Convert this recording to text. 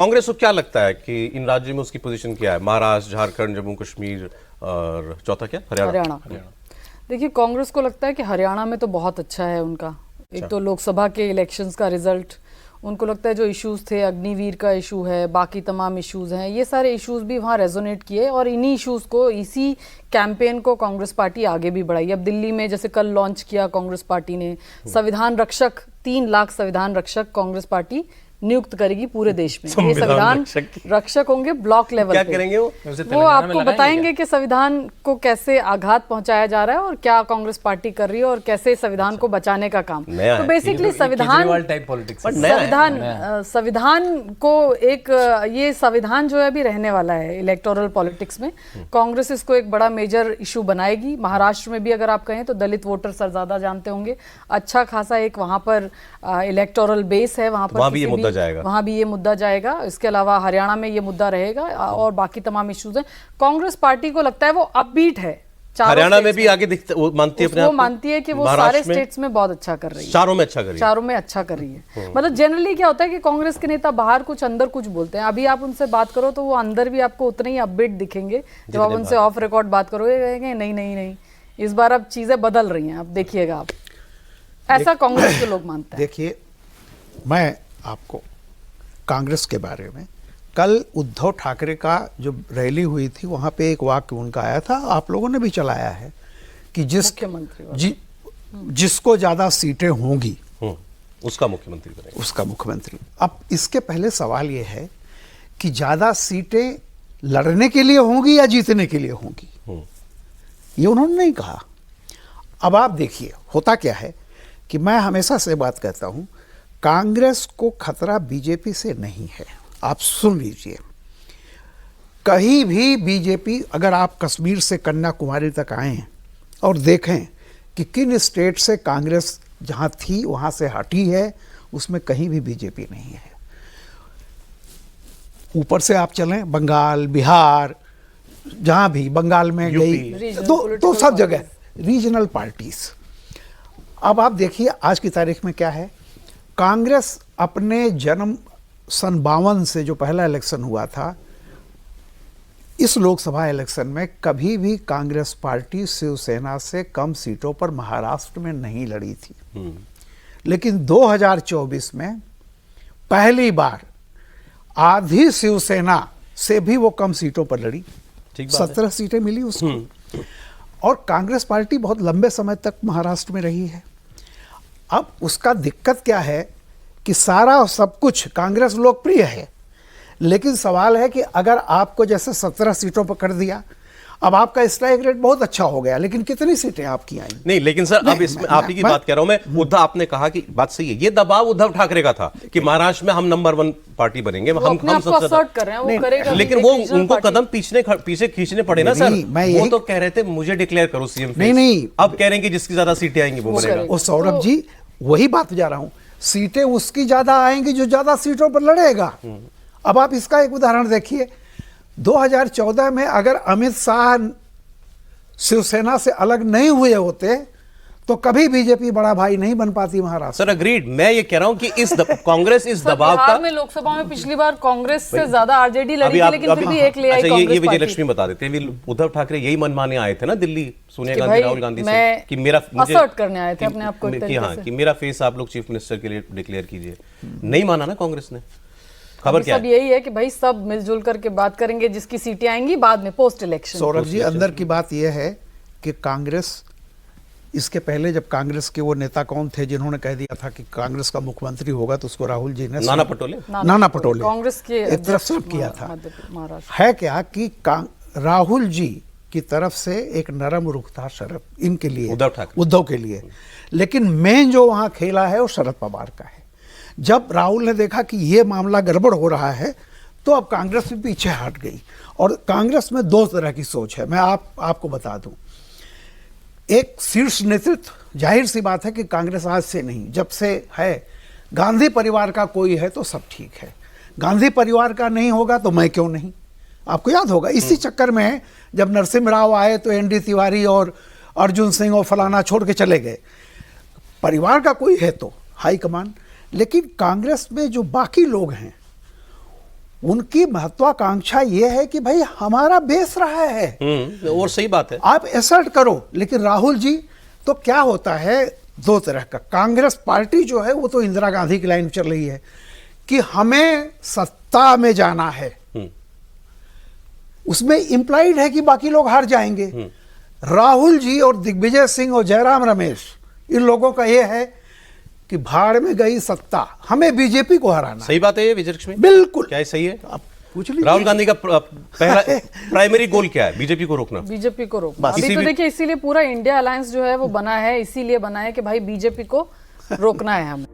कांग्रेस को क्या लगता है कि इन राज्यों में उसकी पोजीशन क्या है? महाराष्ट्र, झारखंड, जम्मू कश्मीर और चौथा क्या, हरियाणा। देखिए, कांग्रेस को लगता है कि हरियाणा में तो बहुत अच्छा है उनका। एक तो लोकसभा के इलेक्शंस का रिजल्ट, उनको लगता है जो इश्यूज थे, अग्निवीर का इशू है, बाकी तमाम इश्यूज हैं, ये सारे इश्यूज भी वहाँ रेजोनेट किए और इन्हीं इश्यूज को, इसी कैंपेन को कांग्रेस पार्टी आगे भी बढ़ाई। अब दिल्ली में जैसे कल लॉन्च किया कांग्रेस पार्टी ने संविधान रक्षक, 3 लाख संविधान रक्षक कांग्रेस पार्टी नियुक्त करेगी पूरे देश में। ये संविधान रक्षक होंगे ब्लॉक लेवल क्या पे। करेंगे वो आपको बताएंगे कि संविधान को कैसे आघात पहुंचाया जा रहा है और क्या कांग्रेस पार्टी कर रही है और कैसे संविधान को बचाने का काम। तो बेसिकली संविधान को एक, ये संविधान जो है अभी रहने वाला है इलेक्टोरल पॉलिटिक्स में। कांग्रेस इसको एक बड़ा मेजर इशू बनाएगी। महाराष्ट्र में भी अगर आप कहें तो दलित वोटर सरज़्यादा जानते होंगे, अच्छा खासा एक वहां पर इलेक्टोरल बेस है, वहां पर वहां भी ये मुद्दा जाएगा। इसके अलावा हरियाणा में ये मुद्दा रहेगा और बाकी तमाम इश्यूज हैं। कांग्रेस पार्टी को लगता है वो अपबीट है, हरियाणा में भी आगे दिखता, वो मानती है अपने आप को, मानती है कि वो सारे स्टेट्स में बहुत अच्छा कर रही है, चारों में अच्छा कर रही है, चारों में अच्छा कर रही है। मतलब जनरली क्या होता है कि कांग्रेस के नेता बाहर कुछ अंदर कुछ बोलते हैं। अभी आप उनसे बात करो तो वो अंदर भी आपको उतने ही अपबीट दिखेंगे। जब आप उनसे ऑफ रिकॉर्ड बात करोगे कहेंगे नहीं नहीं नहीं, इस बार अब चीजें बदल रही हैं, अब देखिएगा आप। ऐसा कांग्रेस के लोग मानते हैं। देखिए, मैं आपको कांग्रेस के बारे में, कल उद्धव ठाकरे का जो रैली हुई थी वहां पे एक वाक्य उनका आया था, आप लोगों ने भी चलाया है कि जिसको ज्यादा सीटें होंगी उसका मुख्यमंत्री बनेगा, उसका मुख्यमंत्री। अब इसके पहले सवाल यह है कि ज्यादा सीटें लड़ने के लिए होंगी या जीतने के लिए होंगी, ये उन्होंने नहीं कहा। अब आप देखिए होता क्या है कि मैं हमेशा से बात कहता हूं, कांग्रेस को खतरा बीजेपी से नहीं है। आप सुन लीजिए, कहीं भी बीजेपी, अगर आप कश्मीर से कन्याकुमारी तक आए और देखें कि किन स्टेट से कांग्रेस जहां थी वहां से हटी है, उसमें कहीं भी बीजेपी नहीं है। ऊपर से आप चलें बंगाल, बिहार, जहां भी बंगाल में गई तो सब जगह रीजनल पार्टीज। अब आप देखिए आज की तारीख में क्या है, कांग्रेस अपने जन्म सन 52 से जो पहला इलेक्शन हुआ था, इस लोकसभा इलेक्शन में कभी भी कांग्रेस पार्टी शिवसेना से कम सीटों पर महाराष्ट्र में नहीं लड़ी थी। लेकिन 2024 में पहली बार आधी शिवसेना से भी वो कम सीटों पर लड़ी, 17 सीटें मिली उसको। और कांग्रेस पार्टी बहुत लंबे समय तक महाराष्ट्र में रही है। अब उसका दिक्कत क्या है कि सारा सब कुछ कांग्रेस लोकप्रिय है, लेकिन सवाल है कि अगर आपको जैसे 17 सीटों पर कर दिया, अब आपका स्ट्राइक रेट बहुत अच्छा हो गया, लेकिन कितनी सीटें आपकी आई? नहीं, लेकिन सर अब इसमें आप ही की बात कह रहा हूं मैं। उद्धव, आपने कहा कि बात सही है, ये दबाव उद्धव ठाकरे का था कि महाराष्ट्र में हम नंबर 1 पार्टी बनेंगे, हम सबसे ज्यादा, लेकिन वो उनको कदम पीछे खींचने पड़े ना सर। वो तो कह रहे थे मुझे डिक्लेयर करो सीएम। नहीं, अब कह रहे हैं कि जिसकी ज्यादा सीटें आएंगी वो बनेगा। सौरभ जी, वही बात जा रहा हूं, सीटें उसकी ज्यादा आएंगी जो ज्यादा सीटों पर लड़ेगा। अब आप इसका एक उदाहरण देखिए, 2014 में अगर अमित शाह शिवसेना से अलग नहीं हुए होते तो कभी बीजेपी बड़ा भाई नहीं बन पाती महाराष्ट्र। सर अग्रीड, मैं ये कह रहा हूं कि इस कांग्रेस इस दबाव का में लोकसभा में पिछली बार कांग्रेस से ज्यादा आरजेडी लड़ी थी, लेकिन फिर भी एक ले आई कांग्रेस। ये विजय लक्ष्मी बता देते हैं, उद्धव ठाकरे यही मनमाने आए थे ना दिल्ली सोनिया गांधी, राहुल गांधी से कि मेरा असर्ट करने आए थे अपने आप को कि मेरा फेस आप लोग चीफ मिनिस्टर के लिए डिक्लेयर कीजिए। नहीं माना ना कांग्रेस ने। खबर क्या सब यही है कि भाई सब मिलजुल करके बात करेंगे, जिसकी सीटें आएंगी बाद में पोस्ट इलेक्शन। सौरभ जी, अंदर की बात यह है कि कांग्रेस, इसके पहले जब कांग्रेस के वो नेता कौन थे जिन्होंने कह दिया था कि कांग्रेस का मुख्यमंत्री होगा, तो उसको राहुल जी ने, नाना पटोले कांग्रेस के तरफ से किया था। है क्या कि राहुल जी की तरफ से एक नरम रुख था शरद इनके लिए, उद्धव के लिए, लेकिन मेन जो वहां खेला है वो शरद पवार का है। जब राहुल ने देखा कि ये मामला गड़बड़ हो रहा है तो अब कांग्रेस भी पीछे हट गई। और कांग्रेस में 2 तरह की सोच है, मैं आपको बता दूं। एक शीर्ष नेतृत्व, जाहिर सी बात है कि कांग्रेस आज से नहीं, जब से है, गांधी परिवार का कोई है तो सब ठीक है, गांधी परिवार का नहीं होगा तो मैं क्यों नहीं। आपको याद होगा इसी चक्कर में जब नरसिम्हा राव आए तो एनडी तिवारी और अर्जुन सिंह और फलाना छोड़ के चले गए। परिवार का कोई है तो हाईकमान। लेकिन कांग्रेस में जो बाकी लोग हैं उनकी महत्वाकांक्षा ये है कि भाई हमारा बेस रहा है। और सही बात है, आप एसर्ट करो। लेकिन राहुल जी तो क्या होता है, दो तरह का, कांग्रेस पार्टी जो है वो तो इंदिरा गांधी की लाइन चल रही है कि हमें सत्ता में जाना है, उसमें इंप्लाइड है कि बाकी लोग हार जाएंगे। राहुल जी और दिग्विजय सिंह और जयराम रमेश, इन लोगों का यह है कि भाड़ में गई सत्ता, हमें बीजेपी को हराना। सही बात है ये विजय लक्ष्मी, बिल्कुल, क्या ये सही है? आप पूछ लीजिए। राहुल गांधी का पहला प्राइमरी गोल क्या है? बीजेपी को रोकना। बीजेपी को रोकना। अभी तो देखिए इसीलिए पूरा इंडिया अलायंस जो है वो बना है, इसीलिए बना है कि भाई बीजेपी को रोकना है हमें।